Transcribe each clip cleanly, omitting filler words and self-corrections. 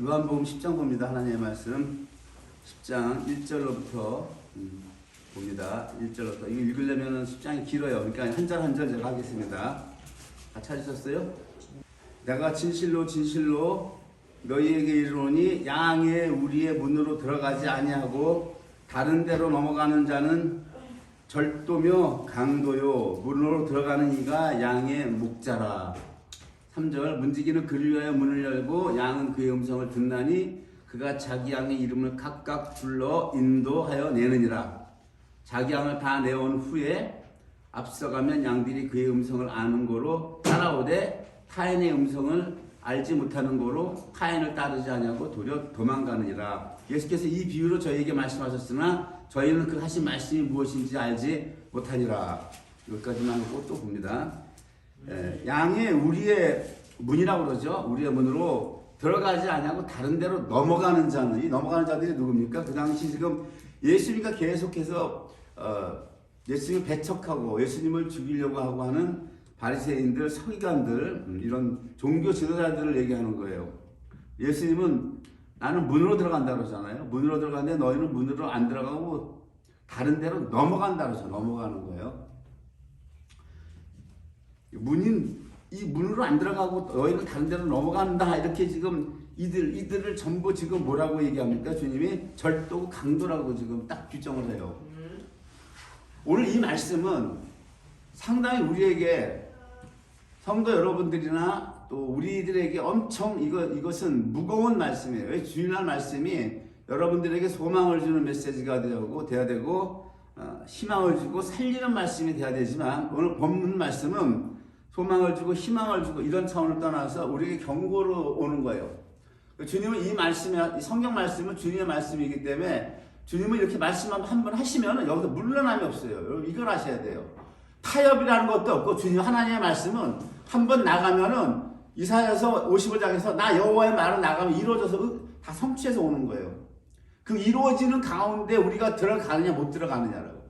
요한복음 10장 봅니다. 하나님의 말씀 10장 1절로부터 봅니다. 1절부터. 이거 읽으려면 10장이 길어요. 그러니까 한 절 한 절 제가 하겠습니다. 다 찾으셨어요? 내가 진실로 진실로 너희에게 이르노니 양의 우리의 문으로 들어가지 아니하고 다른 데로 넘어가는 자는 절도며 강도요 문으로 들어가는 이가 양의 목자라. 3절 문지기는 그를 위하여 문을 열고 양은 그의 음성을 듣나니 그가 자기 양의 이름을 각각 불러 인도하여 내느니라. 자기 양을 다 내온 후에 앞서가면 양들이 그의 음성을 아는 거로 따라오되 타인의 음성을 알지 못하는 거로 타인을 따르지 않냐고 도려 도망가느니라. 예수께서 이 비유로 저희에게 말씀하셨으나 저희는 그 하신 말씀이 무엇인지 알지 못하니라. 여기까지만 하고 또 봅니다. 양의 우리의 문이라고 그러죠. 우리의 문으로 들어가지 않냐고 다른 데로 넘어가는 자는, 이 넘어가는 자들이 누굽니까? 그 당시 지금 예수님과 계속해서 예수님을 배척하고 예수님을 죽이려고 하고 하는 바리새인들, 서기관들, 이런 종교 지도자들을 얘기하는 거예요. 예수님은 나는 문으로 들어간다 그러잖아요. 문으로 들어가는데 너희는 문으로 안 들어가고 다른 데로 넘어간다 그러죠. 넘어가는 거예요. 이 문으로 안 들어가고 너희는 다른 데로 넘어간다. 이렇게 지금 이들을 전부 지금 뭐라고 얘기합니까? 주님이 절도고 강도라고 지금 딱 규정을 해요. 오늘 이 말씀은 상당히 우리에게 성도 여러분들이나 또 우리들에게 엄청 이것은 무거운 말씀이에요. 왜? 주일날 말씀이 여러분들에게 소망을 주는 메시지가 돼야 되고 희망을 주고 살리는 말씀이 돼야 되지만 오늘 본문 말씀은 소망을 주고 희망을 주고 이런 차원을 떠나서 우리에게 경고로 오는 거예요. 주님은 이 말씀이, 이 성경 말씀은 주님의 말씀이기 때문에 주님은 이렇게 말씀 한번 하시면 여기서 물러남이 없어요. 여러분 이걸 아셔야 돼요. 타협이라는 것도 없고 주님 하나님의 말씀은 한번 나가면은 이사야서 55장에서 나 여호와의 말은 나가면 이루어져서 다 성취해서 오는 거예요. 그 이루어지는 가운데 우리가 들어가느냐 못 들어가느냐라고.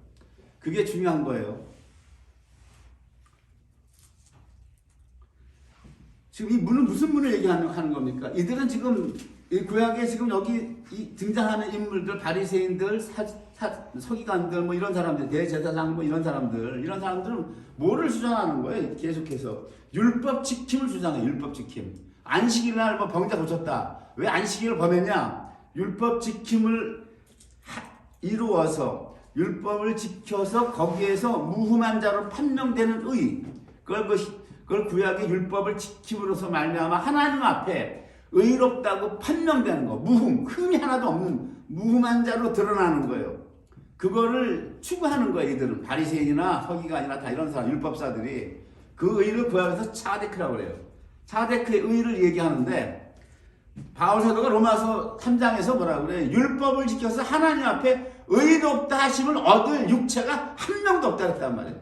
그게 중요한 거예요. 지금 이 문은 무슨 문을 얘기하는 겁니까? 이들은 지금 이 구약에 지금 여기 등장하는 인물들, 바리새인들, 서기관들, 뭐 이런 사람들, 대제사장 뭐 이런 사람들은 뭐를 주장하는 거예요? 계속해서 율법 지킴을 주장해요. 율법 지킴. 안식일날 뭐 병자 고쳤다. 왜 안식일을 범했냐? 율법 지킴을 이루어서 율법을 지켜서 거기에서 무흠한 자로 판명되는 의. 그걸 구약의 율법을 지킴으로써 말미암아 하나님 앞에 의롭다고 판명되는 거, 흠이 하나도 없는 무흠한 자로 드러나는 거예요. 그거를 추구하는 거예요. 이들은 바리새인이나 서기관이나 다 이런 사람, 율법사들이 그 의를 구약에서 차데크라고 그래요. 차데크의 의를 얘기하는데 바울 사도가 로마서 3장에서 뭐라고 그래요? 율법을 지켜서 하나님 앞에 의롭다 하심을 얻을 육체가 한 명도 없다 그랬단 말이에요.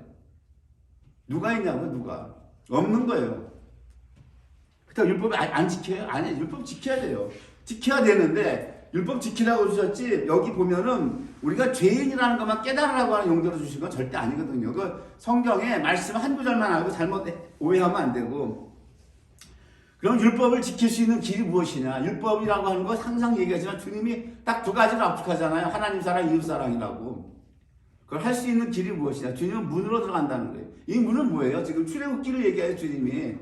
누가 있냐고요? 누가? 없는 거예요. 그렇다고 율법 안 지켜요? 아니, 율법 지켜야 돼요. 지켜야 되는데 율법 지키라고 주셨지 여기 보면은 우리가 죄인이라는 것만 깨달으라고 하는 용도로 주신 건 절대 아니거든요. 그 성경에 말씀 한 구절만 알고 잘못 오해하면 안 되고. 그럼 율법을 지킬 수 있는 길이 무엇이냐? 율법이라고 하는 거 항상 얘기하지만 주님이 딱 두 가지를 압축하잖아요. 하나님 사랑, 이웃 사랑이라고. 그걸 할 수 있는 길이 무엇이냐? 주님은 문으로 들어간다는 거예요. 이 문은 뭐예요? 지금 출애굽기를 얘기해요. 주님이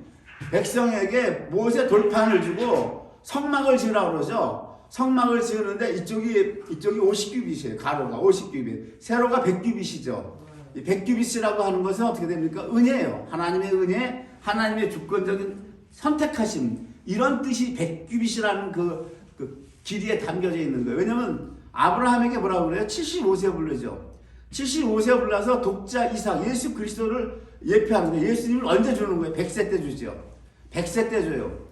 백성에게 모세 돌판을 주고 성막을 지으라고 그러죠. 성막을 지으는데 이쪽이 50규빗이에요. 가로가 50규빗, 세로가 100규빗이죠. 이 100규빗이라고 하는 것은 어떻게 됩니까? 은혜예요. 하나님의 은혜, 하나님의 주권적인 선택하심, 이런 뜻이 100규빗이라는 그 길이에 담겨져 있는 거예요. 왜냐면 아브라함에게 뭐라고 그래요? 75세 불르죠. 75세 불러서 독자 이삭, 예수 그리스도를 예표하는 거예요. 예수님을 언제 주는 거예요? 100세 때 주죠. 100세 때 줘요.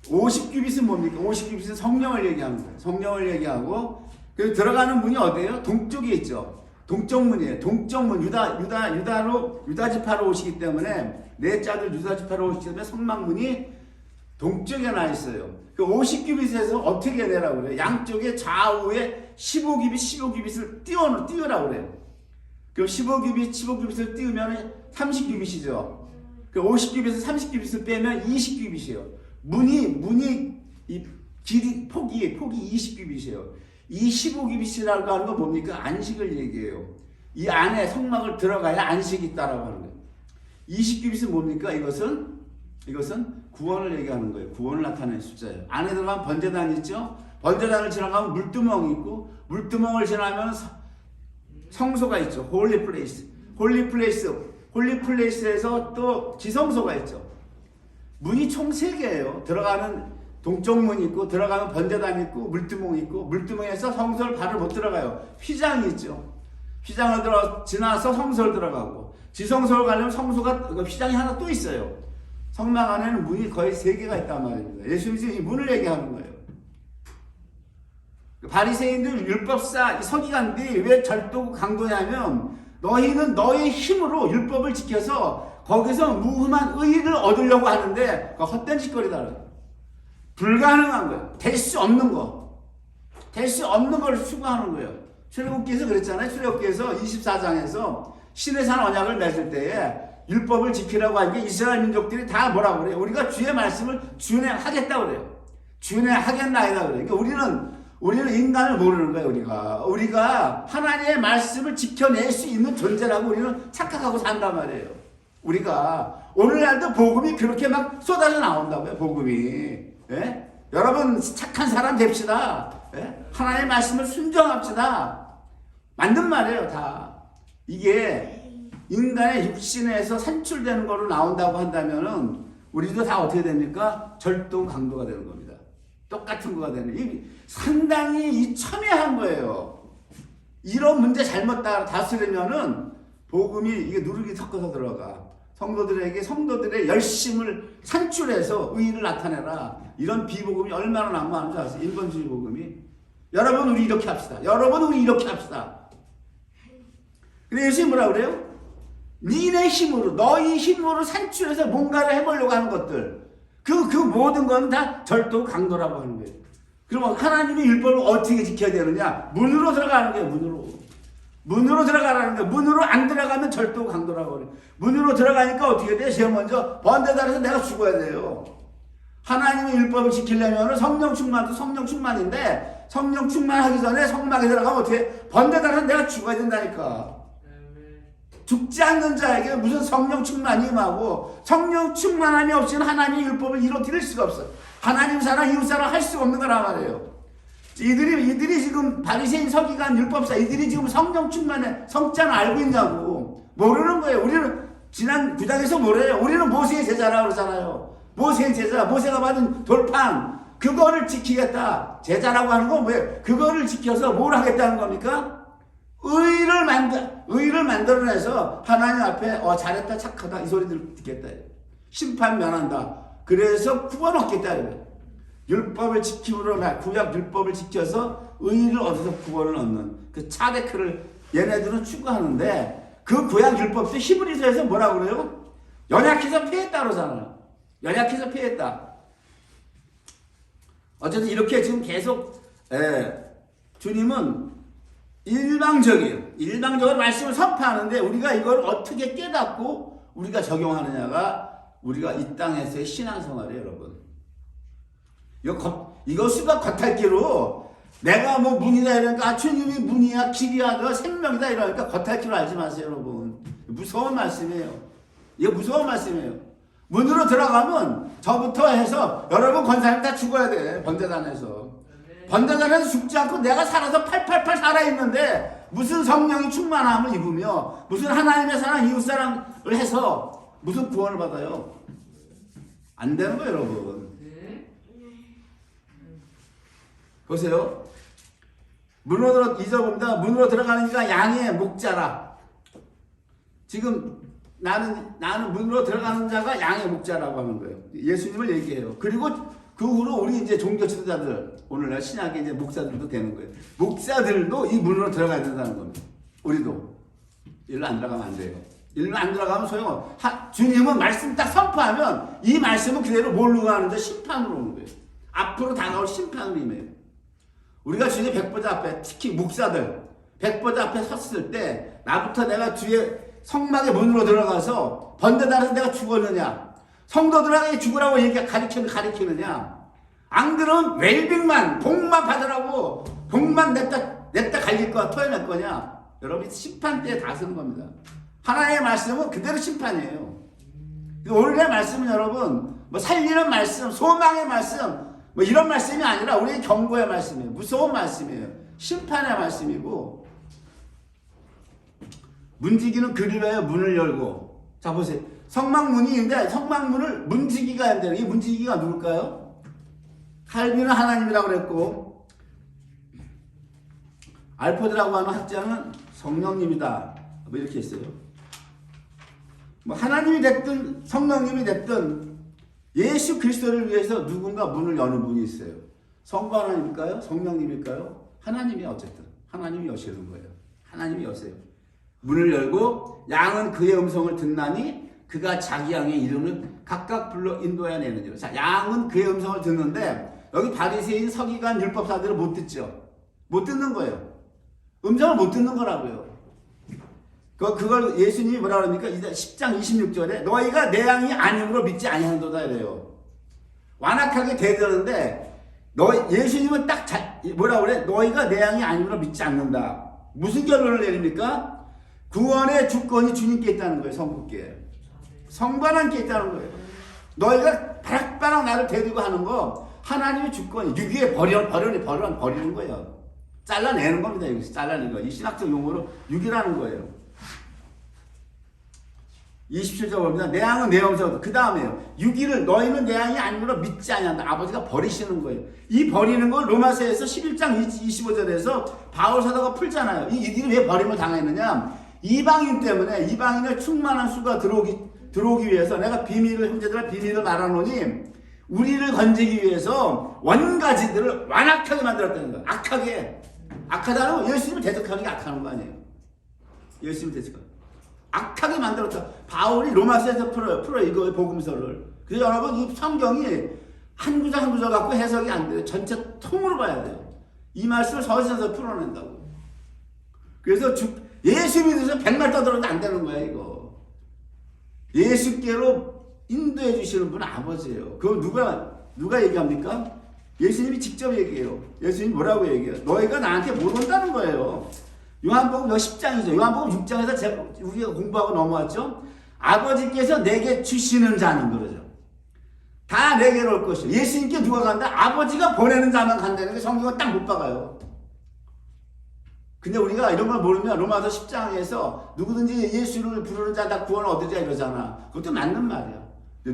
50규빗은 뭡니까? 50규빗은 성령을 얘기하는 거예요. 성령을 얘기하고, 그리고 들어가는 문이 어디예요? 동쪽에 있죠. 동쪽 문이에요. 동쪽 문. 유다 지파로 오시기 때문에, 넷째 아들 유다 지파로 오시기 때문에 성막문이 동쪽에 나 있어요. 그 50규빗에서 어떻게 내라고 그래요? 양쪽에 좌우에 15규빗을 띄우라고 그래요. 그 15규빗을 띄우면 30규빗이죠. 그 50규빗에서 30규빗을 빼면 20규빗이에요. 문이 이 길이 폭이 20규빗이에요. 이 15규빗이라고 하는 건 뭡니까? 안식을 얘기해요. 이 안에 성막을 들어가야 안식이 있다라고 하는 거예요. 20규빗은 뭡니까? 이것은 구원을 얘기하는 거예요. 구원을 나타내는 숫자예요. 안에 들어가면 번제단이 있죠. 번제단을 지나가면 물두멍이 있고, 물두멍을 지나면 성소가 있죠. 홀리 플레이스. 홀리 플레이스에서 또 지성소가 있죠. 문이 총 3개예요. 들어가는 동쪽 문이 있고, 들어가면 번제단이 있고, 물두멍이 있고, 물두멍에서 성소를 발을 못 들어가요. 휘장이 있죠. 휘장을 지나서 성소를 들어가고, 지성소를 가려면 휘장이 하나 또 있어요. 성막 안에는 문이 거의 3개가 있단 말입니다. 예수님이 지금 이 문을 얘기하는 거예요. 바리새인들 율법사 서기관들이 왜 절도 강도냐면, 너희는 너의 힘으로 율법을 지켜서 거기서 무흠한 의의를 얻으려고 하는데 그거 헛된 짓거리다. 불가능한 거예요. 될 수 없는 거. 될 수 없는 걸 추구하는 거예요. 출애굽기에서 그랬잖아요. 출애굽기에서 24장에서 신의 산 언약을 맺을 때에 율법을 지키라고 하니까 이스라엘 민족들이 다 뭐라고 그래요? 우리가 주의 말씀을 준행하겠다고 그래요. 준행하겠나이다 그래요. 그러니까 우리는 인간을 모르는 거예요. 우리가 하나님의 말씀을 지켜낼 수 있는 존재라고 우리는 착각하고 산단 말이에요. 우리가 오늘날도 복음이 그렇게 막 쏟아져 나온다고요. 복음이. 예? 여러분 착한 사람 됩시다. 예? 하나님의 말씀을 순종합시다. 맞는 말이에요. 다. 이게 인간의 육신에서 산출되는 거로 나온다고 한다면은 우리도 다 어떻게 됩니까? 절도 강도가 되는 겁니다. 똑같은 거가 되는. 상당히 첨예한 거예요. 이런 문제 잘못 다스리면은 복음이 이게 누르기 섞어서 들어가. 성도들의 열심을 산출해서 의의를 나타내라. 이런 비복음이 얼마나 난무하는 줄 아세요? 인본주의 복음이. 여러분 우리 이렇게 합시다. 근데 예수님이 뭐라 그래요? 너희 힘으로 산출해서 뭔가를 해보려고 하는 것들. 그 모든 건 다 절도 강도라고 하는 거예요. 그러면 하나님의 율법을 어떻게 지켜야 되느냐? 문으로 들어가는 거예요. 문으로 들어가라는 거예요. 문으로 안 들어가면 절도 강도라고 그래요. 문으로 들어가니까 어떻게 돼요? 제일 먼저 번제단에서 내가 죽어야 돼요. 하나님의 율법을 지키려면 성령 충만도 성령 충만인데, 성령 충만하기 전에 성막에 들어가면 어떻게 번제단에서 내가 죽어야 된다니까. 죽지 않는 자에게 무슨 성령 충만이 임하고, 성령 충만함이 없이는 하나님의 율법을 이루어드릴 수가 없어요. 하나님 사랑, 이웃 사랑 할 수가 없는 거란 말이에요. 이들이 지금 바리새인 서기관 율법사, 이들이 지금 성령 충만의 성자는 알고 있냐고. 모르는 거예요. 우리는 지난 9장에서 뭐래요? 우리는 모세의 제자라고 그러잖아요. 모세의 제자, 모세가 받은 돌판, 그거를 지키겠다. 제자라고 하는 건 뭐예요? 그거를 지켜서 뭘 하겠다는 겁니까? 의를 만들어내서 하나님 앞에 잘했다, 착하다 이 소리들 듣겠다. 심판 면한다. 그래서 구원 얻겠다. 율법을 지킴으로 구약 율법을 지켜서 의를 얻어서 구원을 얻는 그 차데크를 얘네들은 추구하는데, 그 구약 율법도 히브리서에서 뭐라고 그래요? 연약해서 피했다 그러잖아요. 연약해서 피했다. 어쨌든 이렇게 지금 계속 주님은 일방적으로 말씀을 선포하는데, 우리가 이걸 어떻게 깨닫고 우리가 적용하느냐가 우리가 이 땅에서의 신앙생활이에요, 여러분. 이거 수박 겉핥기로 내가 뭐 문이다 이러니까 주님이 문이야, 길이야, 생명이다 이러니까 겉핥기로 알지 마세요, 여러분. 무서운 말씀이에요. 이거 무서운 말씀이에요. 문으로 들어가면 저부터 해서 여러분 권사님 다 죽어야 돼. 번제단에서. 번제단에서 죽지 않고 내가 살아서 팔팔팔 살아있는데 무슨 성령이 충만함을 입으며 무슨 하나님의 사랑, 이웃사랑을 해서 무슨 구원을 받아요? 안 되는 거예요, 여러분. 보세요. 문으로 들어가니까 양의 목자라. 지금 나는 문으로 들어가는 자가 양의 목자라고 하는 거예요. 예수님을 얘기해요. 그리고 그 후로 우리 이제 종교 지도자들, 오늘날 신학의 이제 목사들도 되는 거예요. 목사들도 이 문으로 들어가야 된다는 겁니다. 우리도. 일로 안 들어가면 안 돼요. 일로 안 들어가면 주님은 말씀 딱 선포하면 이 말씀은 그대로 뭘로 가는데 심판으로 오는 거예요. 앞으로 다가올 심판으로 임해요. 우리가 주님 백보자 앞에, 특히 목사들 백보자 앞에 섰을 때 나부터 내가 뒤에 성막의 문으로 들어가서 번제단에서 내가 죽었느냐, 성도들에게 죽으라고 가리키느냐, 안 그러면 웰빙만 복만 받으라고 복만 냈다 갈릴 거야 토해낼 거냐? 여러분 심판대에 다 쓰는 겁니다. 하나님의 말씀은 그대로 심판이에요. 오늘의 말씀은 여러분 뭐 살리는 말씀, 소망의 말씀 뭐 이런 말씀이 아니라 우리의 경고의 말씀이에요. 무서운 말씀이에요. 심판의 말씀이고 문지기는 그리로의 문을 열고 자 보세요. 성막문이 있는데 성막문을 문지기가 한대요. 이 문지기가 누굴까요? 칼빈은 하나님이라고 그랬고 알포드라고 하는 학자는 성령님이다. 뭐 이렇게 했어요. 뭐 하나님이 됐든 성령님이 됐든 예수 그리스도를 위해서 누군가 문을 여는 분이 있어요. 성부 하나님일까요? 성령님일까요? 하나님이 어쨌든 하나님이 여시는 거예요. 하나님이 여세요. 문을 열고 양은 그의 음성을 듣나니 그가 자기 양의 이름을 각각 불러 인도해 내느니라. 자, 양은 그의 음성을 듣는데 여기 바리새인 서기관 율법사들은 못 듣죠. 못 듣는 거예요. 음성을 못 듣는 거라고요. 그걸 예수님이 뭐라 그럽니까? 10장 26절에 너희가 내 양이 아님으로 믿지 아니하는도다 이래요. 완악하게 대드는데 예수님은 딱 뭐라 그래? 너희가 내 양이 아님으로 믿지 않는다. 무슨 결론을 내립니까? 구원의 주권이 주님께 있다는 거예요. 성부께. 성관한께 있다는 거예요. 너희가 바락바락 나를 데리고 하는 거 하나님의 주권이 유기에 버리는 거예요. 잘라내는 겁니다. 여기서 잘라내는 거. 이 신학적 용어로 유기라는 거예요. 27절 봅니다. 내 양은 내 음성. 그 다음에요. 유기를 너희는 내 양이 아니므로 믿지 아니한다. 아버지가 버리시는 거예요. 이 버리는 걸 로마서에서 11장 25절에서 바울 사도가 풀잖아요. 이들이 왜 버림을 당했느냐? 이방인 때문에 이방인을 충만한 수가 들어오기 위해서 내가 형제들아 비밀을 말하노니 우리를 건지기 위해서 원가지들을 완악하게 만들었다는 거예요. 악하다는 거 예수님을 대적하는 게 악하는 거 아니에요. 예수님을 대적하는 악하게 만들었다. 바울이 로마서에서 풀어요. 이거 복음서를. 그래서 여러분 이 성경이 한 구절 한 구절 갖고 해석이 안 돼요. 전체 통으로 봐야 돼요. 이 말씀을 서신에서 풀어낸다고. 그래서 예수 믿어서 백날 떠들어도 안 되는 거야 이거. 예수께로 인도해 주시는 분은 아버지예요. 그거 누가 얘기합니까? 예수님이 직접 얘기해요. 예수님이 뭐라고 얘기해요? 너희가 나한테 못 온다는 거예요. 요한복음 10장이죠. 요한복음 6장에서 우리가 공부하고 넘어왔죠. 아버지께서 내게 주시는 자는 그러죠. 다 내게로 올 것이요. 예수님께 누가 간다? 아버지가 보내는 자만 간다는 게 성경은 딱 못 박아요. 근데 우리가 이런 걸 모르면 로마서 10장에서 누구든지 예수를 부르는 자 다 구원을 얻으자 이러잖아. 그것도 맞는 말이야.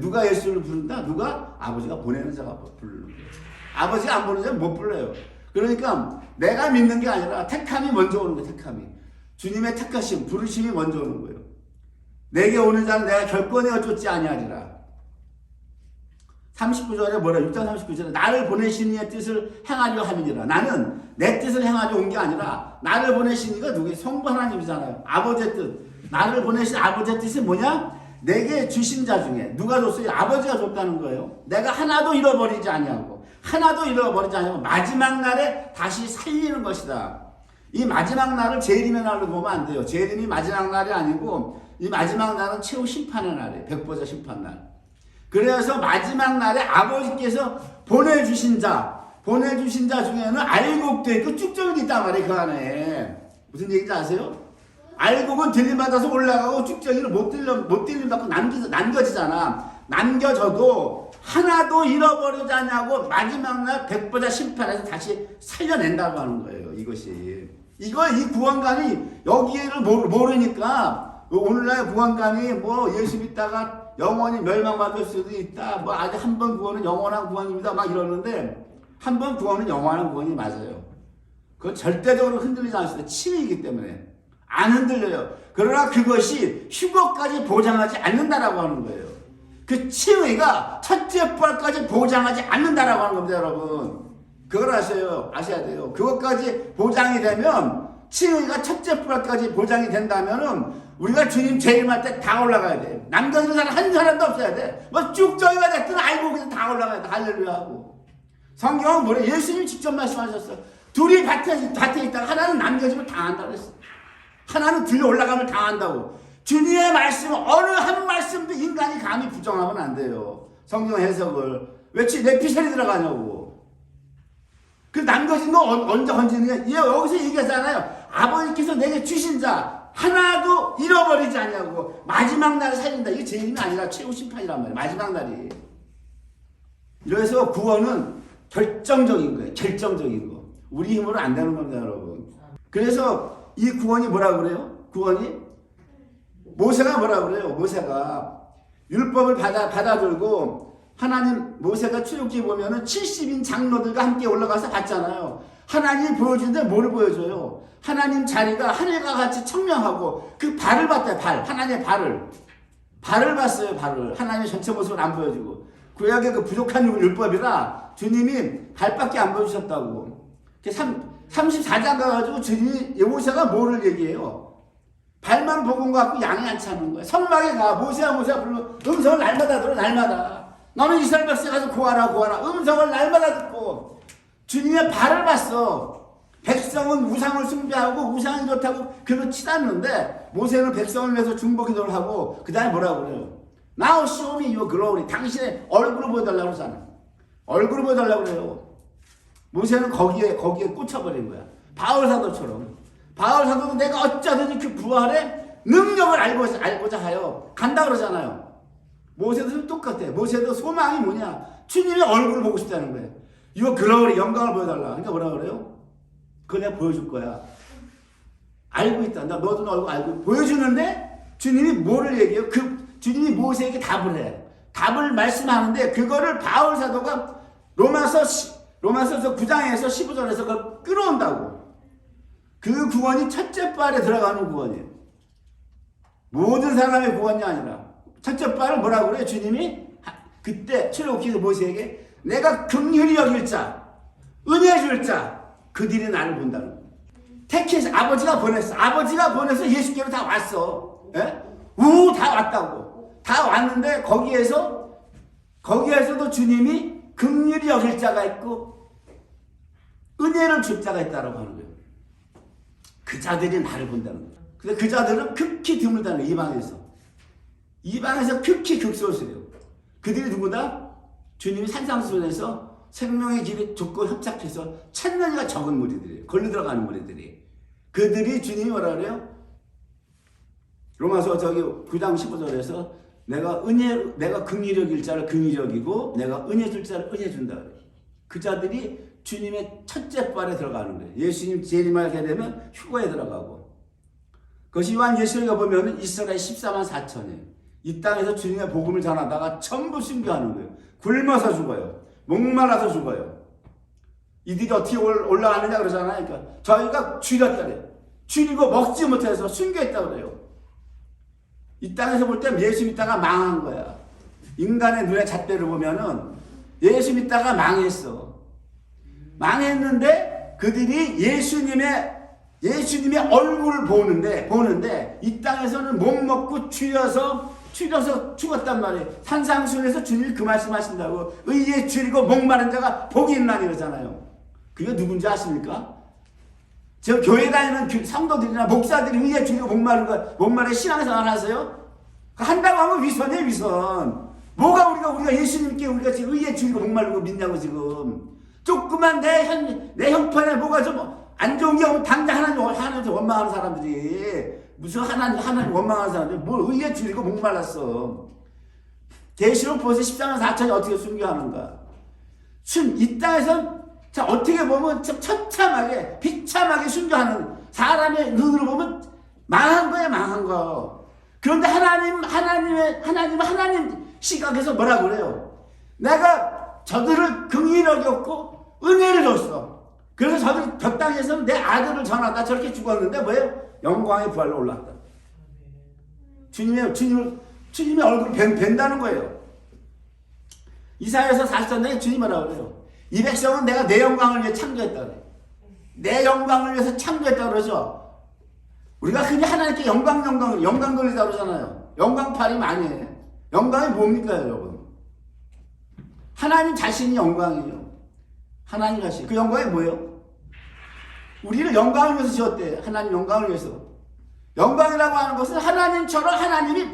누가 예수를 부른다? 누가? 아버지가 보내는 자가 부르는 거예요. 아버지가 안 보내는 자는 못 불러요. 그러니까 내가 믿는 게 아니라 택함이 먼저 오는 거예요. 택함이. 주님의 택하심, 부르심이 먼저 오는 거예요. 내게 오는 자는 내가 결권에 쫓지 아니하리라. 39절에 뭐라 6장 39절에 나를 보내신 이의 뜻을 행하려 함이니라. 나는 내 뜻을 행하려 온 게 아니라 나를 보내신 이가 누구예요? 성부 하나님이잖아요. 아버지의 뜻. 나를 보내신 아버지의 뜻이 뭐냐? 내게 주신 자 중에 누가 줬어요? 아버지가 줬다는 거예요. 내가 하나도 잃어버리지 아니하고 마지막 날에 다시 살리는 것이다. 이 마지막 날을 재림의 날로 보면 안 돼요. 재림이 마지막 날이 아니고 이 마지막 날은 최후 심판의 날이에요. 백보자 심판날. 그래서 마지막 날에 아버지께서 보내주신 자 중에는 알곡도 있고 쭉정이도 있단 말이에요. 그 안에. 무슨 얘기인지 아세요? 알곡은 들림받아서 올라가고 쭉정이는 못 들림받고 남겨지잖아. 남겨져도 하나도 잃어버리지 않냐고 마지막 날 백보자 심판에서 다시 살려낸다고 하는 거예요. 이것이. 이 구원관이 여기를 모르니까 오늘날 구원관이 뭐 예수 믿다가 영원히 멸망받을 수도 있다. 뭐 아직 한 번 구원은 영원한 구원입니다. 막 이러는데 한 번 구원은 영원한 구원이 맞아요. 그건 절대적으로 흔들리지 않습니다. 칭의이기 때문에 안 흔들려요. 그러나 그것이 휴거까지 보장하지 않는다라고 하는 거예요. 그 칭의가 첫째 부활까지 보장하지 않는다라고 하는 겁니다, 여러분. 그걸 아셔야 돼요. 그것까지 보장이 되면 칭의가 첫째 부활까지 보장이 된다면은 우리가 주님 재림할 때 다 올라가야 돼. 남겨지는 사람 한 사람도 없어야 돼. 뭐 쭉정이가 됐든 알고 그냥 다 올라가야 돼. 할렐루야 하고. 성경은 뭐래? 예수님이 직접 말씀하셨어. 둘이 밭에 있다가 하나는 남겨지면 당한다고 그랬어. 하나는 들려 올라가면 당한다고. 주님의 말씀 어느 한 말씀도 인간이 감히 부정하면 안 돼요. 성경 해석을. 왜 내 피셜이 들어가냐고. 거짓 거 언제 건지는 게 여기서 얘기하잖아요. 아버지께서 내게 주신 자 하나도 잃어버리지 않냐고. 마지막 날 살린다. 이게 재림이 아니라 최후 심판이란 말이에요. 마지막 날이. 그래서 구원은 결정적인 거예요. 결정적인 거. 우리 힘으로 안 되는 겁니다, 여러분. 그래서 이 구원이 뭐라 그래요? 구원이 모세가 뭐라 그래요? 모세가 율법을 받아들고 하나님, 모세가 출애굽기 보면은 70인 장로들과 함께 올라가서 봤잖아요. 하나님이 보여주는데 뭐를 보여줘요? 하나님 자리가 하늘과 같이 청명하고 그 발을 봤대요. 하나님의 발을 봤어요. 발을. 하나님의 전체 모습을 안 보여주고. 구약의 그 부족한 율법이라 주님이 발밖에 안 보여주셨다고. 34장 가가지고 주님이 모세가 뭐를 얘기해요? 발만 보고 갖고 양이 안 차는 거야. 성막에 가. 모세야 부르면 음성을 날마다 들어. 날마다. 너는 이스라엘 백성 가서 구하라. 음성을 날마다 듣고 주님의 발을 봤어. 백성은 우상을 숭배하고 우상이 좋다고 그걸 치닫는데 모세는 백성을 위해서 중보기도를 하고 그 다음에 뭐라고 그래요? Now show me your glory. 당신의 얼굴을 보여달라고 그러잖아. 얼굴을 보여달라고 그래요. 모세는 거기에 꽂혀버린 거야. 바울 사도처럼. 바울 사도도 내가 어쩌든지 그 부활의 능력을 알고자 하여 간다 그러잖아요. 모세도 똑같아. 모세도 소망이 뭐냐? 주님의 얼굴을 보고 싶다는 거예요. 이거 글로리 영광을 보여달라. 그러니까 뭐라 그래요? 그거 내가 보여줄 거야. 알고 있다. 너도 얼굴 알고 보여주는데 주님이 뭐를 얘기해요? 주님이 모세에게 답을 해. 답을 말씀하는데 그거를 바울 사도가 로마서 9장에서 15절에서 그걸 끌어온다고. 그 구원이 첫째 발에 들어가는 구원이에요. 모든 사람의 구원이 아니라 첫째 발을 뭐라고 그래요? 주님이 그때 출애굽기 모세에게 내가 긍휼히 여길 자, 은혜 줄 자, 그들이 나를 본다는 거예요. 택해서 아버지가 보내서 예수께로 다 왔어. 예? 다 왔다고. 다 왔는데 거기에서도 주님이 긍휼히 여길 자가 있고 은혜를 줄 자가 있다라고 하는 거예요. 그 자들이 나를 본다는 거예요. 근데 그 자들은 극히 드물다는 거예요. 이방에서 극히 극소수예요. 그들이 누구다? 주님이 산상수훈에서 생명의 길이 좁고 협착해서 천년이가 적은 무리들이에요. 걸려 들어가는 무리들이. 그들이 주님이 뭐라 그래요? 로마서 9장 15절에서 내가 긍휼히 여길 자를 긍휼히 여기고 내가 은혜 줄 자를 은혜 준다. 그 자들이 주님의 첫째 발에 들어가는 거예요. 예수님 재림하게 되면 휴거에 들어가고. 그것이 요한 예수님가 보면 이스라엘 14만 4천이에요. 이 땅에서 주님의 복음을 전하다가 전부 순교하는 거예요. 굶어서 죽어요. 목말라서 죽어요. 이들이 어떻게 올라가느냐 그러잖아요. 그러니까 저희가 줄였다래요. 줄이고 먹지 못해서 순교했다고 그래요. 이 땅에서 볼 때 예수 믿다가 망한 거야. 인간의 눈의 잣대를 보면은 예수 믿다가 망했어. 망했는데 그들이 예수님의 얼굴을 보는데 이 땅에서는 못 먹고 줄여서 죽었단 말이에요. 산상수훈에서 주님이 그 말씀하신다고. 의에 줄이고 목마른 자가 복이 있나니 그러잖아요. 그게 누군지 아십니까? 저 교회 다니는 성도들이나 목사들이 의에 줄이고 목마른 신앙생활 하세요? 한다고 하면 위선이에요, 위선. 뭐가 우리가 예수님께 우리가 지금 의에 줄이고 목마르고 믿냐고 지금. 조그만 내 형편에 뭐가 좀 안 좋은 게 오면 당장 하나님 원망하는 사람들이 무슨 하나님 원망하는 사람들이 뭘 의에 줄이고 목말랐어. 계시록 보세요. 14만 4천이 어떻게 순교하는가. 이 땅에서 자 어떻게 보면 참 처참하게 비참하게 순교하는 사람의 눈으로 보면 망한 거야 망한 거. 그런데 하나님 시각에서 뭐라고 그래요? 내가 저들을 긍휼히 여겼고 은혜를 줬어. 그래서 저들 저 땅에서는 내 아들을 전하다 저렇게 죽었는데 뭐예요? 영광의 부활로 올랐다. 주님의 얼굴을 뵌다는 거예요. 이사야서 40장에 주님 뭐라고 그래요? 이 백성은 내가 내 영광을 위해 창조했다 그래요. 내 영광을 위해서 창조했다 그러죠. 우리가 흔히 하나님께 영광 돌리다 그러잖아요. 영광팔이 많이 해. 영광이 뭡니까 여러분? 하나님 자신이 영광이에요. 하나님 자신. 그 영광이 뭐예요? 우리를 영광을 위해서 지었대. 하나님 영광을 위해서. 영광이라고 하는 것은 하나님처럼 하나님이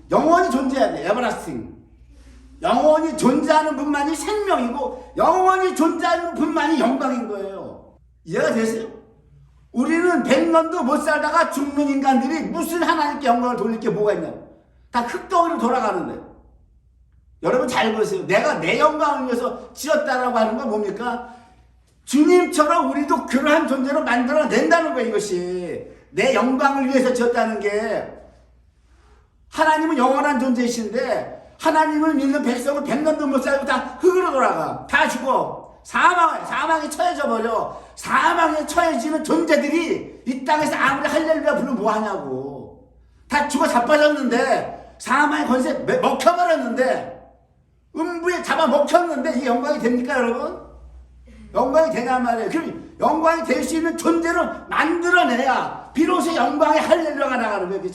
영원히 존재해야 돼. 에버라스팅. 영원히 존재하는 분만이 생명이고 영원히 존재하는 분만이 영광인 거예요. 이해가 되세요? 우리는 100년도 못 살다가 죽는 인간들이 무슨 하나님께 영광을 돌릴 게 뭐가 있냐? 다 흙덩이로 돌아가는데. 여러분 잘 보세요. 내가 내 영광을 위해서 지었다라고 하는 건 뭡니까? 주님처럼 우리도 그러한 존재로 만들어낸다는 거예요. 이것이 내 영광을 위해서 지었다는 게. 하나님은 영원한 존재이신데 하나님을 믿는 백성은 100년도 못 살고 다 흙으로 돌아가. 다 죽어. 사망에 처해져 버려. 사망에 처해지는 존재들이 이 땅에서 아무리 할렐루야 부르면 뭐하냐고. 다 죽어 자빠졌는데, 사망의 권세 먹혀버렸는데, 음부에 잡아먹혔는데 이게 영광이 됩니까 여러분? 영광이 되냔 말이에요. 그럼 영광이 될 수 있는 존재를 만들어내야 비로소 영광의 할렐루야가 나가는 거예요.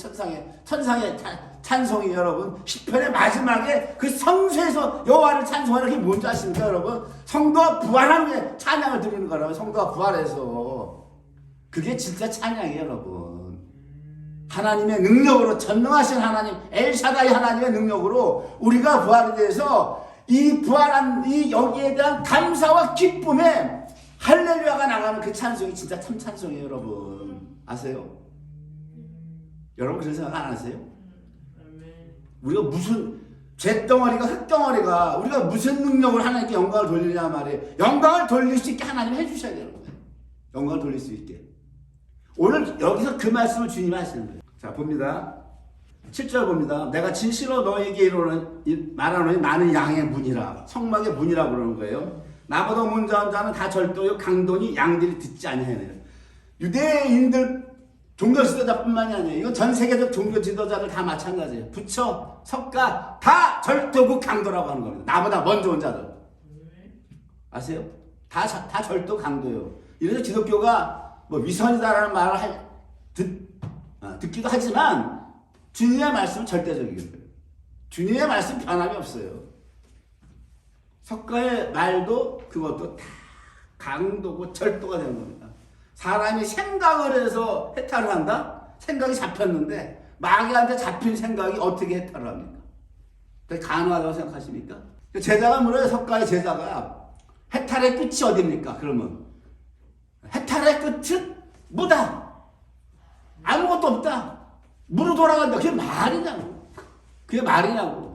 천상의 찬송이. 여러분 10편의 마지막에 그 성소에서 여호와를 찬송하는 게 뭔지 아십니까 여러분? 성도가 부활한 후에 찬양을 드리는 거라고. 성도가 부활해서. 그게 진짜 찬양이에요 여러분. 하나님의 능력으로, 전능하신 하나님 엘샤다이 하나님의 능력으로 우리가 부활에 대해서 이 부활한 이 여기에 대한 감사와 기쁨에 할렐루야가 나가는 그 찬송이 진짜 참 찬송이에요 여러분. 아세요? 여러분 그런 생각 안 하세요? 우리가 무슨 잿덩어리가 흙덩어리가 우리가 무슨 능력을 하나님께 영광을 돌리냐 말이에요. 영광을 돌릴 수 있게 하나님 해주셔야 되는 거예요. 영광을 돌릴 수 있게. 오늘 여기서 그 말씀을 주님이 하시는 거예요. 자 봅니다. 7절 봅니다. 내가 진실로 너에게 말하노니 나는 양의 문이라. 성막의 문이라고 그러는 거예요. 나보다 문자한 자는 다 절도요 강도니 양들이 듣지 아니하네요. 유대인들 종교 지도자뿐만이 아니에요. 이건 전 세계적 종교 지도자들 다 마찬가지예요. 부처, 석가 다 절도고 강도라고 하는 겁니다. 나보다 먼저 온 자들. 아세요? 다 절도 강도예요. 이래서 기독교가 뭐 위선이다라는 말을 듣기도 하지만 주님의 말씀은 절대적이에요. 주님의 말씀 변함이 없어요. 석가의 말도 그것도 다 강도고 절도가 되는 겁니다. 사람이 생각을 해서 해탈을 한다? 생각이 잡혔는데 마귀한테 잡힌 생각이 어떻게 해탈을 합니까? 그게 가능하다고 생각하십니까? 제자가 물어요. 석가의 제자가 해탈의 끝이 어디입니까? 그러면 해탈의 끝은 무다. 아무것도 없다. 무로 돌아간다. 그게 말이냐고. 그게 말이냐고.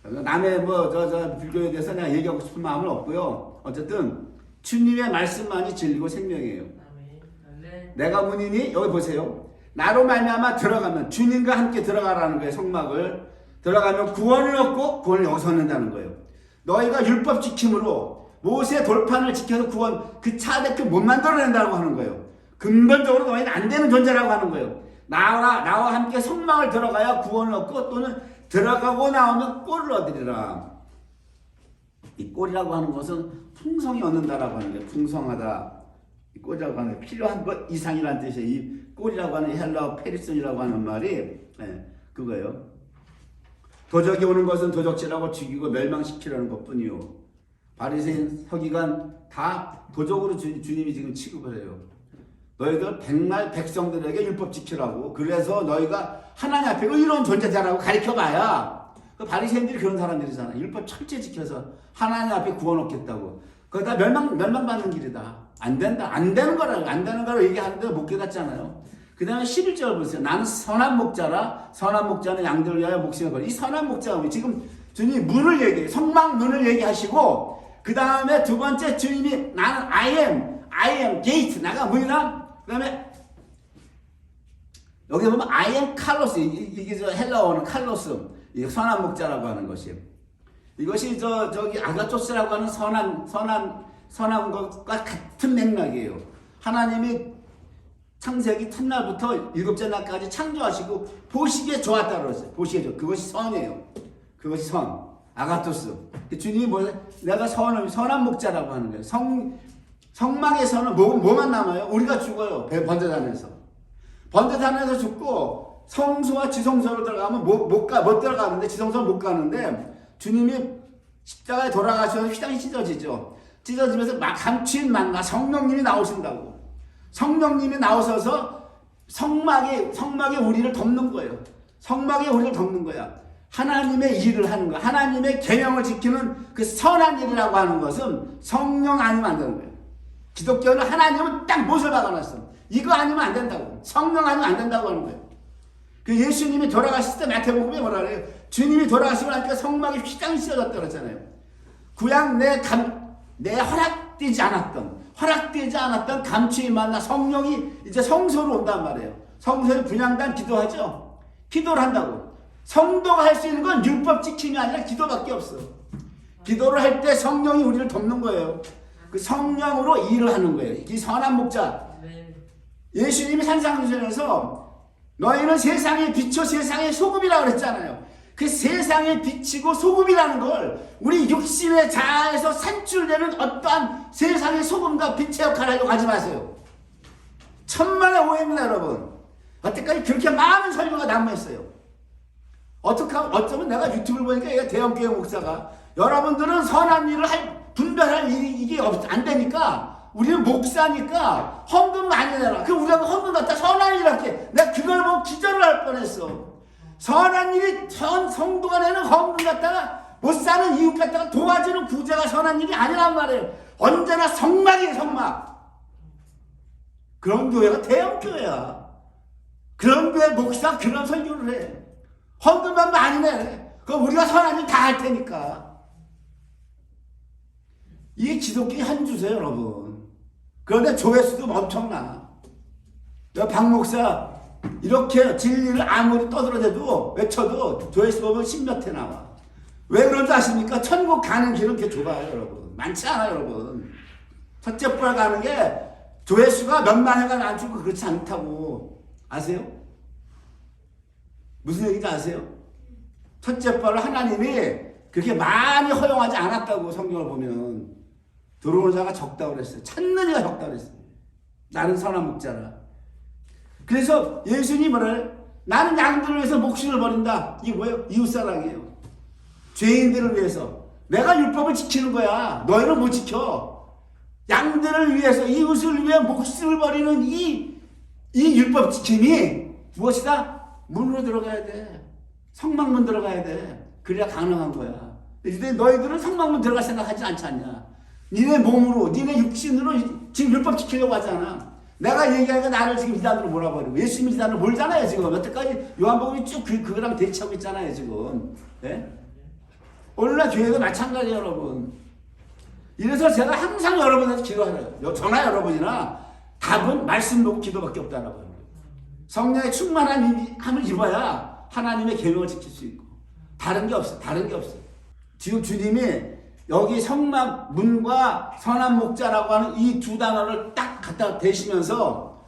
남의 불교에 대해서 내가 얘기하고 싶은 마음은 없고요. 어쨌든 주님의 말씀만이 진리고 생명이에요. 내가 문이니 여기 보세요. 나로 말미암아 들어가면 주님과 함께 들어가라는 거예요. 성막을 들어가면 구원을 얻고 구원을 여기서 얻는다는 거예요. 너희가 율법 지킴으로 모세 돌판을 지켜서 구원 그 차대급 못 만들어낸다고 하는 거예요. 근본적으로 너희는 안 되는 존재라고 하는 거예요. 나와 함께 성막을 들어가야 구원을 얻고 또는 들어가고 나오면 꼴을 얻으리라. 이 꼴이라고 하는 것은 풍성이 얻는다라고 하는 거예요. 풍성하다. 이 꼴이라고 하는 게 필요한 것 이상이라는 뜻이에요. 이 꼴이라고 하는 헬라어 페리슨이라고 하는 말이 그거예요. 도적이 오는 것은 도적질하고 죽이고 멸망시키려는 것뿐이요. 바리새인 서기관 다 도적으로 주님이 지금 취급을 해요. 너희들 백날 백성들에게 율법 지키라고. 그래서 너희가 하나님 앞에 의로운 존재자라고 가르쳐봐야 그 바리새인들이 그런 사람들이잖아. 율법 철저히 지켜서 하나님 앞에 구원 얻겠다고. 그거 다 멸망받는 길이다. 안 된다. 안 되는 거라고 얘기하는데 못 깨닫잖아요. 그 다음에 11절 보세요. 나는 선한 목자라. 선한 목자는 양들을 위하여 목숨을 걸어. 이 선한 목자가 지금 주님이 문을 얘기해요. 성막 문을 얘기하시고 그 다음에 두 번째 주님이 나는 I am gate. 나가 문이라. 그 다음에 여기 보면 I am 칼로스. 이게 저 헬라어는 칼로스. 이 선한 목자라고 하는 것이. 이것이 저기 아가토스라고 하는 선한 것과 같은 맥락이에요. 하나님이 창세기 첫날부터 일곱째 날까지 창조하시고 보시기에 좋았다고 그랬어요. 보시기에 좋. 그것이 선이에요. 그것이 선. 아가토스. 주님이 뭐예요? 내가 선한 목자라고 하는 거예요. 성막에서는 뭐만 남아요? 우리가 죽어요. 번제단에서. 번제단에서 죽고 성소와 지성소로 들어가면 못 들어가는데 지성소는 못 가는데 주님이 십자가에 돌아가셔서 휘장이 찢어지죠. 찢어지면서 감추인 만나 성령님이 나오신다고. 성령님이 나오셔서 성막에 우리를 덮는 거예요. 성막에 우리를 덮는 거야. 하나님의 일을 하는 거, 하나님의 계명을 지키는 그 선한 일이라고 하는 것은 성령 아니면 안 되는 거예요. 기독교는 하나님은 딱 못을 박아놨어. 이거 아니면 안 된다고. 성령 아니면 안 된다고 하는 거예요. 그 예수님이 돌아가실 때 마태복음에 뭐라 그래요? 주님이 돌아가시고 나니까 성막이 휘장 씌어졌다 그랬잖아요. 구약 내 허락되지 않았던 감추임 만나 성령이 이제 성소로 온단 말이에요. 성소에 분향단 기도하죠. 기도를 한다고. 성도가 할 수 있는 건 율법 지킴이 아니라 기도밖에 없어. 기도를 할 때 성령이 우리를 돕는 거예요. 그 성령으로 일을 하는 거예요. 이 선한 목자. 예수님이 산상수훈에서 너희는 세상의 빛이요 세상의 소금이라고 그랬잖아요. 그 세상의 빛이고 소금이라는 걸 우리 육신의 자아에서 산출되는 어떠한 세상의 소금과 빛의 역할을 하려고 하지 마세요. 천만의 오해입니다, 여러분. 여태까지 그렇게 많은 설교가 난무했어요. 어쩌면 내가 유튜브를 보니까 얘가 대형교회 목사가 여러분들은 선한 일을 분별할 일이 이게 안 되니까 우리는 목사니까 헌금 많이 내라. 그럼 우리가 헌금 갖다 선한 일 할게. 내가 그걸 보고 기절을 할 뻔했어. 선한 일이 성도가 내는 헌금 갖다가 못 사는 이웃 갖다가 도와주는 구제가 선한 일이 아니란 말이에요. 언제나 성막이에요, 성막. 그런 교회가 대형교회야. 그런 교회 목사 그런 설교를 해. 헌금만 많이 내래. 그럼 우리가 선한 일 다 할 테니까. 이게 기독교의 한 주세요, 여러분. 그런데 조회수도 엄청나. 박 목사 이렇게 진리를 아무리 떠들어대도 외쳐도 조회수 보면 10몇 회 나와. 왜 그런지 아십니까? 천국 가는 길은 그렇게 좁아요, 여러분. 많지 않아요, 여러분. 첫째 뻘 가는 게 조회수가 몇만 회가 안 주고 그렇지 않다고. 아세요? 무슨 얘기인지 아세요? 첫째 뻘을 하나님이 그렇게 많이 허용하지 않았다고 성경을 보면. 들어오는 자가 적다고 그랬어요. 찾는 이가 적다고 그랬어요. 나는 선한 목자라. 그래서 예수님이 뭐래? 나는 양들을 위해서 목숨을 버린다. 이게 뭐예요? 이웃사랑이에요. 죄인들을 위해서. 내가 율법을 지키는 거야. 너희는 못 지켜. 양들을 위해서, 이웃을 위해 목숨을 버리는 이 율법 지킴이 무엇이다? 문으로 들어가야 돼. 성막문 들어가야 돼. 그래야 가능한 거야. 근데 너희들은 성막문 들어갈 생각하지 않지 않냐? 니네 몸으로, 니네 육신으로 지금 율법 지키려고 하잖아. 내가 얘기하니까 나를 지금 이단으로 몰아버리고 예수님이 이단으로 몰잖아요, 지금. 여태까지 요한복음이 쭉 그거랑 대치하고 있잖아요, 지금. 네? 오늘날 교회도 마찬가지예요, 여러분. 이래서 제가 항상 여러분한테 기도하래요. 저나 여러분이나 답은 말씀 보고 기도밖에 없다라고 합니다. 성령의 충만함을 입어야 하나님의 계명을 지킬 수 있고. 다른 게 없어, 다른 게 없어. 지금 주님이 여기 성막 문과 선한 목자라고 하는 이 두 단어를 딱 갖다 대시면서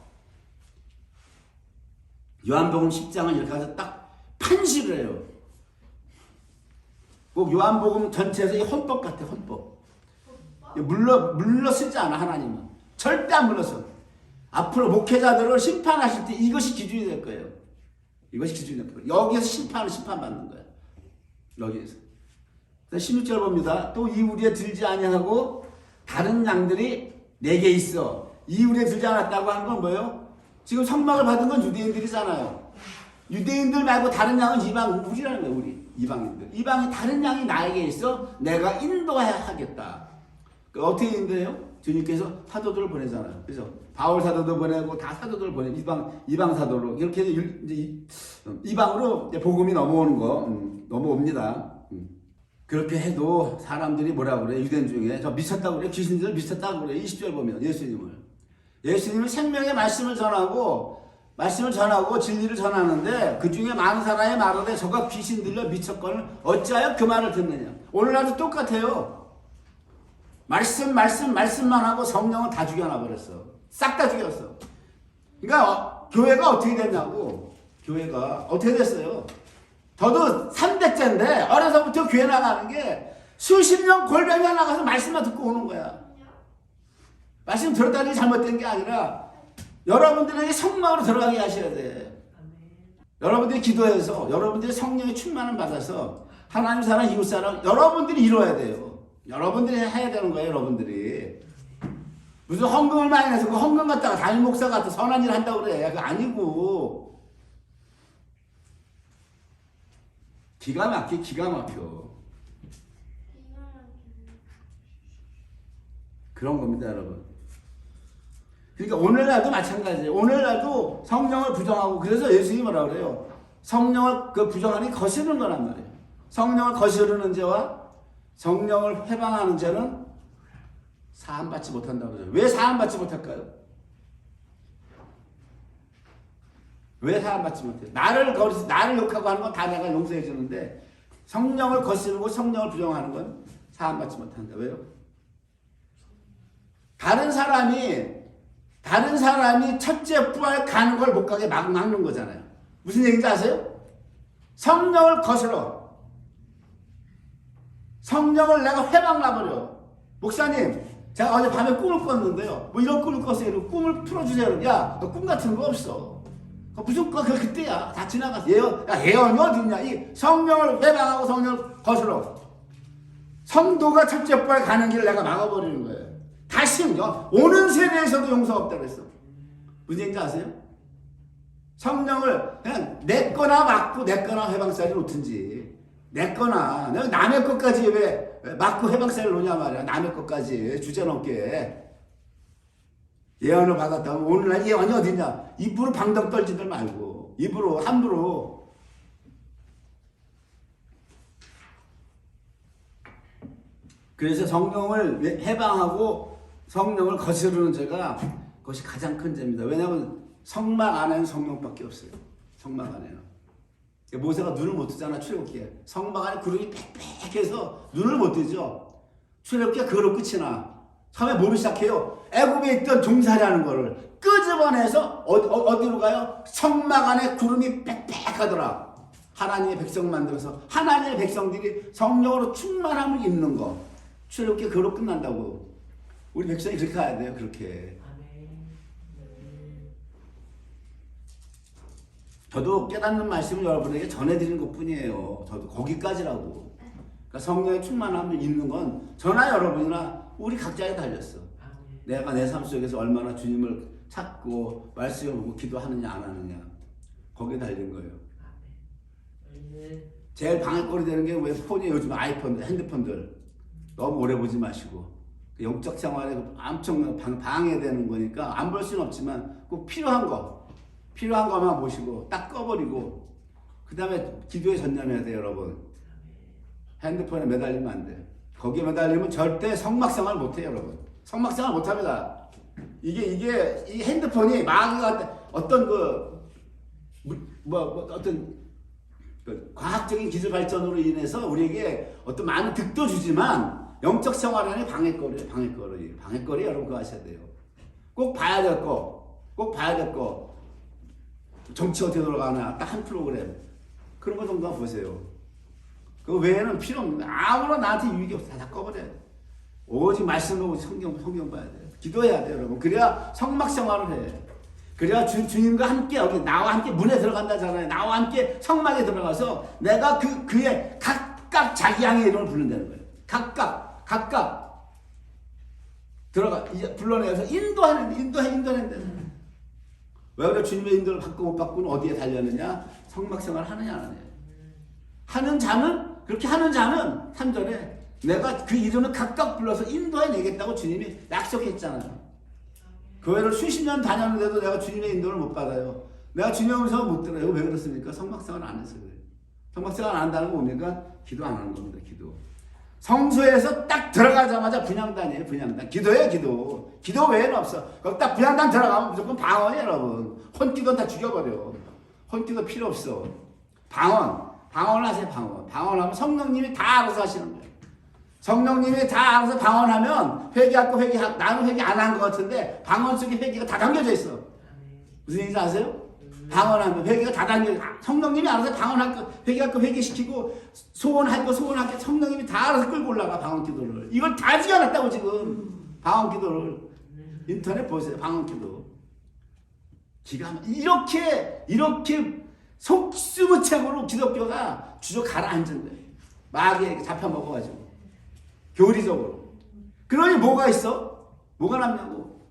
요한복음 10장은 이렇게 해서 딱 판시를 해요. 꼭 요한복음 전체에서 이 헌법 같아, 헌법. 물러 쓰지 않아, 하나님은. 절대 안 물러서. 앞으로 목회자들을 심판하실 때 이것이 기준이 될 거예요. 이것이 기준이 될 거예요. 여기에서 심판받는 거예요. 여기에서. 16절 봅니다. 또 이 우리에 들지 아니하고 다른 양들이 내게 있어. 이 우리에 들지 않았다고 하는 건 뭐예요? 지금 성막을 받은 건 유대인들이잖아요. 유대인들 말고 다른 양은 우리라는 거예요. 우리 이방인들. 이방인 다른 양이 나에게 있어. 내가 인도해야 하겠다. 어떻게 인도해요? 주님께서 사도들을 보내잖아요. 그래서 바울 사도도 보내고 다 사도들을 보내. 이방 사도로 이렇게 이제 이방으로 이제 복음이 넘어오는 거 넘어옵니다. 그렇게 해도 사람들이 뭐라고 그래? 유대인 중에 저 미쳤다고 그래? 귀신들 미쳤다고 그래? 20절 보면 예수님은 생명의 말씀을 전하고 진리를 전하는데 그 중에 많은 사람이 말하되 저가 귀신 들려 미쳤거늘 어찌하여 그 말을 듣느냐? 오늘날도 똑같아요. 말씀만 하고 성령은 다 죽여놔 버렸어. 싹 다 죽였어. 그러니까 교회가 어떻게 됐냐고. 교회가 어떻게 됐어요? 저도 3대째인데 어려서부터 교회 나가는 게 수십 년 골병이 나가서 말씀만 듣고 오는 거야. 말씀 들었다는 게 잘못된 게 아니라 여러분들에게 성막으로 들어가게 하셔야 돼. 여러분들이 기도해서 여러분들이 성령의 충만을 받아서 하나님 사랑, 이웃 사랑 여러분들이 이루어야 돼요. 여러분들이 해야 되는 거예요. 여러분들이. 무슨 헌금을 많이 내서 그 헌금 갖다가 담임 목사 같은 선한 일 한다고 그래. 그거 아니고. 기가 막혀. 그런 겁니다, 여러분. 그러니까 오늘날도 마찬가지예요. 오늘날도 성령을 부정하고, 그래서 예수님이 뭐라 그래요? 성령을 부정하니 거스르는 거란 말이에요. 성령을 거스르는 죄와 성령을 회방하는 죄는 사함받지 못한다고 그러죠. 왜 사함받지 못할까요? 왜 사함받지 못해요? 나를 욕하고 하는 건 다 내가 용서해 주는데, 성령을 거스르고 성령을 부정하는 건 사함받지 못한다. 왜요? 다른 사람이 첫째 부활 가는 걸 못 가게 막는 거잖아요. 무슨 얘기인지 아세요? 성령을 거스러. 성령을 내가 회방놔버려. 목사님, 제가 어제 밤에 꿈을 꿨는데요. 뭐 이런 꿈을 꿨어요. 꿈을 풀어주세요. 야, 너 꿈 같은 거 없어. 무슨 꿈, 그때야. 다 지나갔어. 예언이 어딨냐. 이 성령을 회방하고 성령을 거스러. 성도가 첫째 부활 가는 길을 내가 막아버리는 거예요. 다시 오는 세대에서도 용서가 없다고 했어. 무슨 얘기인지 아세요? 성령을 그냥 내 거나 막고 내 거나 회방살이 놓든지, 내 거나 내가 남의 것까지 왜 막고 회방살을 놓냐 말이야. 남의 것까지 주제넘게 예언을 받았다면 오늘날 예언이 어딨냐. 입으로 방정 떨지들 말고 입으로 함부로. 그래서 성령을 해방하고 성령을 거스르는 죄가 그것이 가장 큰 죄입니다. 왜냐하면 성막 안에는 성령밖에 없어요. 성막 안에는. 모세가 눈을 못 뜨잖아, 출애굽기에. 성막 안에 구름이 빽빽해서 눈을 못 뜨죠. 출애굽기가 그거로 끝이 나. 처음에 뭐를 시작해요? 애굽에 있던 종살이하는 거를 끄집어내서 어디로 가요? 성막 안에 구름이 빽빽하더라. 하나님의 백성 만들어서 하나님의 백성들이 성령으로 충만함을 입는 거. 출애굽기가 그거로 끝난다고. 우리 백성이 그렇게 가야 돼요. 그렇게. 저도 깨닫는 말씀을 여러분에게 전해드리는 것뿐이에요. 저도 거기까지라고. 그러니까 성령의 충만함을 입는 건 저나 여러분이나 우리 각자에 달렸어. 내가 내 삶 속에서 얼마나 주님을 찾고 말씀을 보고 기도하느냐 안 하느냐. 거기에 달린 거예요. 제일 방해거리 되는 게 왜 폰이에요. 요즘 아이폰, 핸드폰들. 너무 오래 보지 마시고. 영적 생활에 엄청 방해되는 거니까 안 볼 수는 없지만 꼭 필요한 거만 보시고 딱 꺼버리고 그 다음에 기도에 전념해야 돼요, 여러분. 핸드폰에 매달리면 안 돼. 거기에 매달리면 절대 성막생활 못해요, 여러분. 성막생활 못합니다. 이게 이 핸드폰이 마귀가 어떤 어떤 과학적인 기술 발전으로 인해서 우리에게 어떤 많은 득도 주지만 영적 생활 안에 방해거리 여러분 그거 아셔야 돼요. 꼭 봐야 될 거. 정치 어떻게 돌아가나 딱 한 프로그램. 그런 거 정도만 보세요. 그 외에는 필요 없는 거야. 아무런 나한테 유익이 없어. 다 꺼버려야 돼. 오직 말씀 보고 성경 봐야 돼. 기도해야 돼, 여러분. 그래야 성막 생활을 해. 그래야 주님과 함께 여기 나와 함께 문에 들어간다잖아요. 나와 함께 성막에 들어가서 내가 그의 각각 자기 양의 이름을 부른다는 거예요. 각각 들어가 불러내서 인도하는 왜 그래? 주님의 인도를 받고 못 받고는 어디에 달렸느냐? 성막생활 하느냐 안 하느냐. 그렇게 하는 자는 3절에 내가 그 이름을 각각 불러서 인도해 내겠다고 주님이 약속했잖아요. 교회를 수십 년 다녔는데도 내가 주님의 인도를 못 받아요. 내가 주님의 음성을 못 들어요. 왜 그렇습니까? 성막생활 안 해서 그래요. 성막생활 안 한다는 건 뭡니까? 기도 안 하는 겁니다. 기도. 성소에서 딱 들어가자마자 분향단이에요. 분향단. 기도예요. 기도 외에는 없어. 거기 딱 분향단 들어가면 무조건 방언이에요, 여러분. 혼기도는 다 죽여버려. 혼기도 필요 없어. 방언을 하세요. 방언하면 성령님이 다 알아서 하시는 거예요. 성령님이 다 알아서 방언하면 나는 회개 안 한 것 같은데 방언 속에 회개가 다 담겨져 있어. 무슨 얘기인지 아세요? 방언하면 회개가 다 담겨. 성령님이 알아서 방언할 거, 회개할 거 회개시키고 소원할 거 성령님이 다 알아서 끌고 올라가. 방언 기도를. 이걸 다 지어놨다고 지금. 방언 기도를. 인터넷 보세요. 방언 기도. 이렇게 속수무책으로 기독교가 주저 가라앉은 거예요. 마귀에게 잡혀먹어가지고. 교리적으로. 그러니 뭐가 있어? 뭐가 남냐고.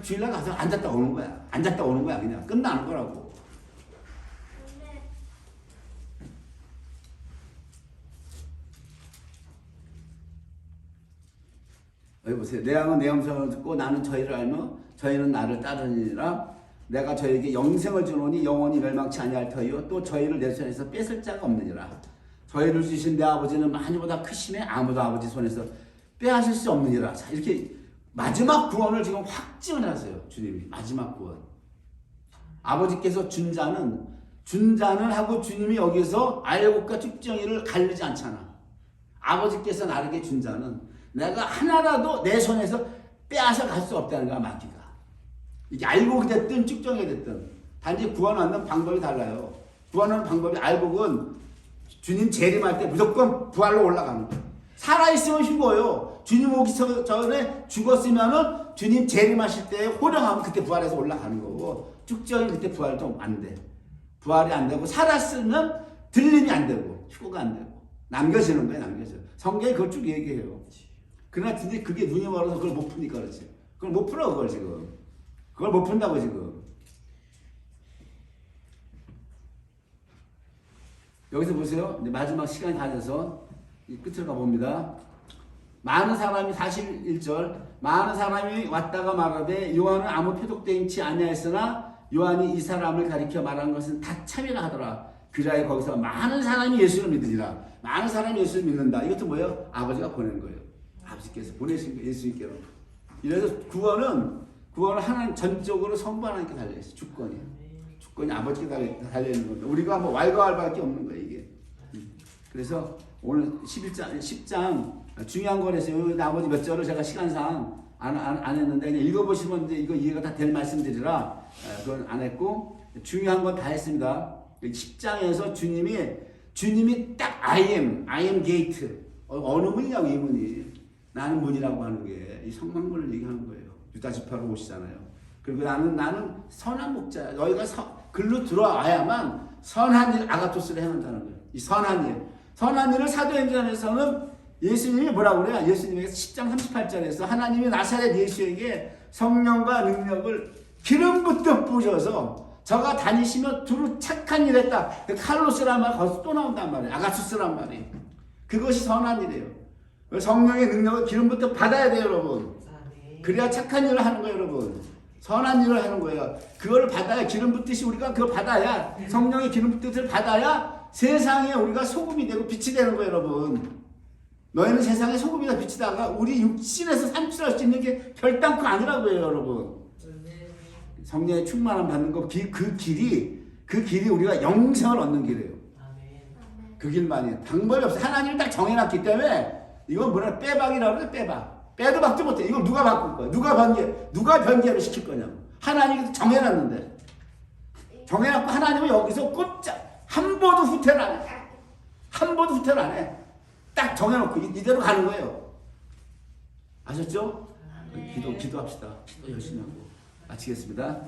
주일날 가서 앉았다 오는 거야. 그냥 끝나는 거라고. 여기 보세요. 내 양은 내 음성을 듣고 나는 저희를 알며 저희는 나를 따르니라. 내가 저에게 영생을 주노니 영원히 멸망치 아니할 터이요 또 저희를 내 손에서 뺏을 자가 없느니라. 저희를 주신 내 아버지는 많이보다 크심에 아무도 아버지 손에서 빼앗을 수 없느니라. 자, 이렇게 마지막 구원을 지금 확증을 하세요. 주님이 마지막 구원. 아버지께서 준 자는 하고 주님이 여기서 알곡과 쭉정이를 가르지 않잖아. 아버지께서 나에게 준 자는 내가 하나라도 내 손에서 빼앗아 갈 수 없다는 거야. 마귀가. 이게 알곡이 됐든 쭉정이 됐든 단지 구원하는 방법이 달라요. 구원하는 방법이 알곡은 주님 재림할 때 무조건 부활로 올라가는 거예요. 살아있으면 죽어요. 주님 오기 전에 죽었으면은 주님 재림하실 때 호령하면 그때 부활해서 올라가는 거고 쭉정이 그때 부활 좀 안 돼. 부활이 안 되고 살았으면 들림이 안 되고 휴거가 안 되고 남겨지는 거예요. 남겨져. 성경이 그걸 쭉 얘기해요. 그러나 근데 그게 눈이 멀어서 그걸 못 푸니까 그렇지. 그걸 못 풀어 그걸 지금. 그걸 못 푼다고 지금. 여기서 보세요. 이제 마지막 시간이 다 돼서 끝으로 가봅니다. 많은 사람이 41절 많은 사람이 왔다가 말하되 요한은 아무 표적도 행치 아니하였으나 요한이 이 사람을 가리켜 말한 것은 다 참이라 하더라. 그자에 거기서 많은 사람이 예수를 믿으리라. 많은 사람이 예수를 믿는다. 이것도 뭐예요? 아버지가 보낸 거예요. 아버지께서 보내신 거예요. 예수님께로. 이래서 구원은 하나님 전적으로 성부 하나님께 달려있어요. 주권이 아버지께 달려있는 겁니다. 우리가 뭐 왈가왈부밖에 없는 거예요. 이게. 그래서 오늘 10장 중요한 거라서 나머지 몇 절을 제가 시간상 안 했는데 그냥 읽어보시면 이제 이거 이해가 다 될 말씀들이라 그건 안 했고 중요한 건 다 했습니다. 10장에서 주님이 딱 I am gate. 어느 문이냐고 이 문이. 나는 문이라고 하는 게 이 성막문을 얘기하는 거예요. 유다 지파로 오시잖아요. 그리고 나는 선한 목자야. 너희가 글로 들어와야만 선한 일 아가토스를 해낸다는 거예요. 이 선한 일. 선한 일을 사도행전에서는 예수님이 뭐라고 그래요? 예수님에게 10장 38절에서 하나님이 나사렛 예수에게 성령과 능력을 기름 붓듯 부으셔서 저가 다니시며 두루 착한 일 했다. 칼로스란 말 거기서 또 나온단 말이에요. 아가투스란 말이. 그것이 선한 일이에요. 성령의 능력을 기름 붓듯 받아야 돼요, 여러분. 그래야 착한 일을 하는 거예요, 여러분. 선한 일을 하는 거예요. 그걸 받아야 기름 붓듯이 우리가 그걸 받아야 성령의 기름 붓듯을 받아야 세상에 우리가 소금이 되고 빛이 되는 거예요, 여러분. 너희는 세상의 소금이다 빛이다가 우리 육신에서 산출할 수 있는 게 결단코 아니라고요, 여러분. 성령의 충만함 받는 거, 그 길이 우리가 영생을 얻는 길이에요. 그 길만이 방법이 없어. 하나님이 딱 정해놨기 때문에 이건 뭐라 빼박이라고 그래. 빼박. 빼도 박지 못해. 이걸 누가 바꿀 거야? 누가 변개를 시킬 거냐고. 하나님이 정해놨는데. 정해놨고 하나님은 여기서 꼼짝 한 번도 후퇴를 안 해. 한 번도 후퇴를 안 해. 딱 정해놓고 이대로 가는 거예요. 아셨죠? 기도합시다. 기도 열심히 하고 마치겠습니다.